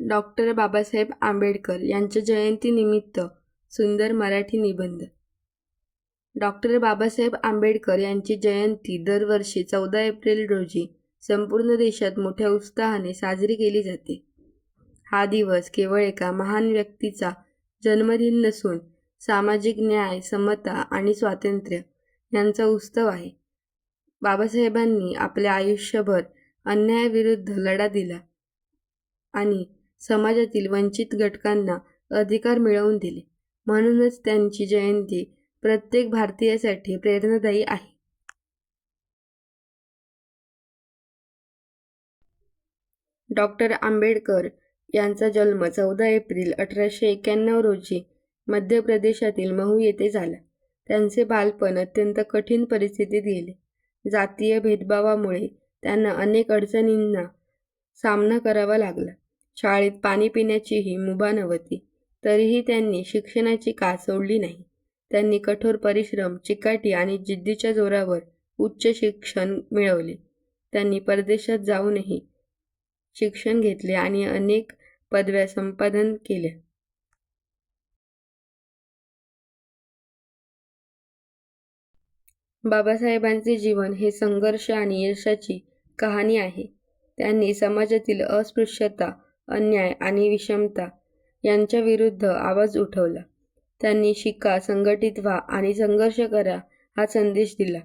Doctor Babasaheb Ambedkar यांच्या जयंतीनिमित्त सुंदर मराठी निबंध. डॉक्टर बाबासाहेब आंबेडकर यांची जयंती दरवर्षी 14 एप्रिल रोजी संपूर्ण देशात मोठ्या उत्साहाने साजरी केली जाते. हा दिवस केवळ एका महान व्यक्तीचा जन्मदिन नसून सामाजिक न्याय, समता आणि स्वातंत्र्य यांचा उत्सव आहे. बाबासाहेबांनी आपल्या आयुष्यभर अन्यायाविरुद्ध लढा दिला आणि समाजातील वंचित घटकांना अधिकार मिळवून दिले. म्हणूनच त्यांची जयंती प्रत्येक भारतीयासाठी प्रेरणादायी आहे. डॉक्टर आंबेडकर यांचा जन्म 14 एप्रिल 1891 रोजी मध्य प्रदेशातील महू येथे झाला. त्यांचे बालपण अत्यंत कठीण परिस्थितीत गेले. जातीय भेदभावामुळे त्यांना अनेक अडचणींना सामना करावा लागला. शाळेत पाणी पिण्याचीही मुभा नव्हती. तरीही त्यांनी शिक्षणाची कास सोडली नाही. त्यांनी कठोर परिश्रम, चिकाटी आणि जिद्दीच्या जोरावर उच्च शिक्षण मिळवले. त्यांनी परदेशात जाऊनही शिक्षण घेतले आणि अनेक पदव्या संपादन केल्या. बाबासाहेबांचे जीवन हे संघर्ष आणि यशाची कहाणी आहे. त्यांनी समाजातील अस्पृश्यता, अन्याय आणि विषमता यांच्या विरुद्ध आवाज उठवला. त्यांनी शिका, संघटित व्हा आणि संघर्ष करा हा संदेश दिला.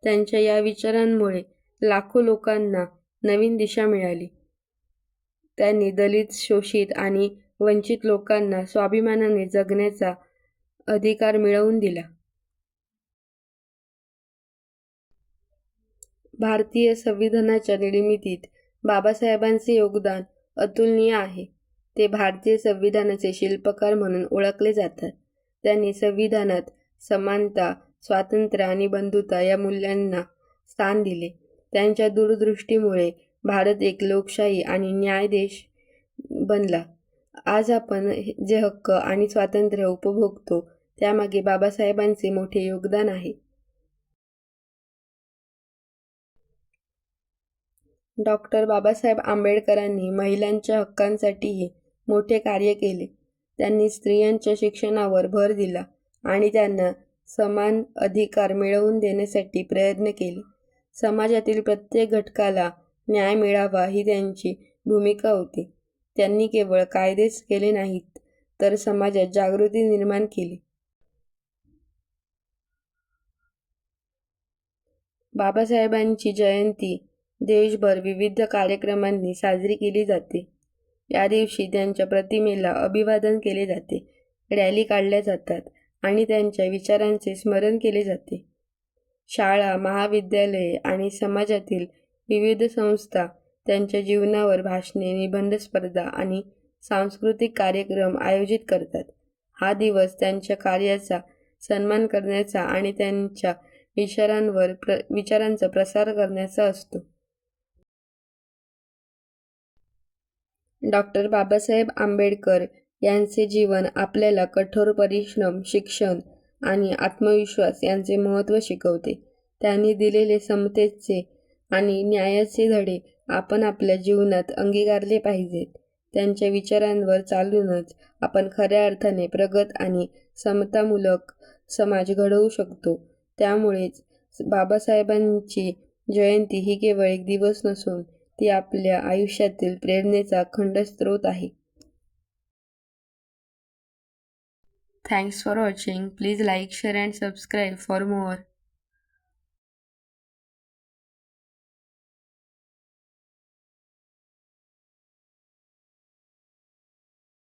त्यांच्या या विचारांमुळे लाखो लोकांना नवीन दिशा मिळाली. त्यांनी दलित, शोषित आणि वंचित लोकांना स्वाभिमानाने जगण्याचा अधिकार मिळवून दिला. भारतीय संविधानाच्या निर्मितीत बाबासाहेबांचे योगदान अतुलनीय आहे. ते भारतीय संविधानाचे शिल्पकार म्हणून ओळखले जातात. त्यांनी संविधानात समानता, स्वातंत्र्य आणि बंधुता या मूल्यांना स्थान दिले. त्यांच्या दूरदृष्टीमुळे भारत एक लोकशाही आणि न्याय देश बनला. आज आपण जे हक्क आणि स्वातंत्र्य उपभोगतो त्यामागे बाबासाहेबांचे मोठे योगदान आहे. डॉक्टर बाबासाहेब आंबेडकरांनी महिलांच्या हक्कांसाठीही मोठे कार्य केले. त्यांनी स्त्रियांच्या शिक्षणावर भर दिला आणि त्यांना समान अधिकार मिळवून देण्यासाठी प्रयत्न केले. समाजातील प्रत्येक घटकाला न्याय मिळावा ही त्यांची भूमिका होती. त्यांनी केवळ कायदेच केले नाहीत, तर समाजात जागृती निर्माण केली. बाबासाहेबांची जयंती देशभर विविध कार्यक्रमांनी साजरी केली जाते. या दिवशी त्यांच्या प्रतिमेला अभिवादन केले जाते, रॅली काढल्या जातात आणि त्यांच्या विचारांचे स्मरण केले जाते. शाळा, महाविद्यालये आणि समाजातील विविध संस्था त्यांच्या जीवनावर भाषणे, निबंध स्पर्धा आणि सांस्कृतिक कार्यक्रम आयोजित करतात. हा दिवस त्यांच्या कार्याचा सन्मान करण्याचा आणि त्यांच्या विचारांचा प्रसार करण्याचा असतो. डॉक्टर बाबासाहेब आंबेडकर यांचे जीवन आपल्याला कठोर परिश्रम, शिक्षण आणि आत्मविश्वास यांचे महत्त्व शिकवते. त्यांनी दिलेले समतेचे आणि न्यायाचे धडे आपण आपल्या जीवनात अंगीकारले पाहिजेत. त्यांच्या विचारांवर चालूनच आपण खऱ्या अर्थाने प्रगत आणि समतामूलक समाज घडवू शकतो. त्यामुळेच बाबासाहेबांची जयंती ही केवळ एक दिवस नसून ती आपल्या आयुष्यातील प्रेरणेचा अखंड स्रोत आहे. Thanks for watching. Please like, share and subscribe for mower.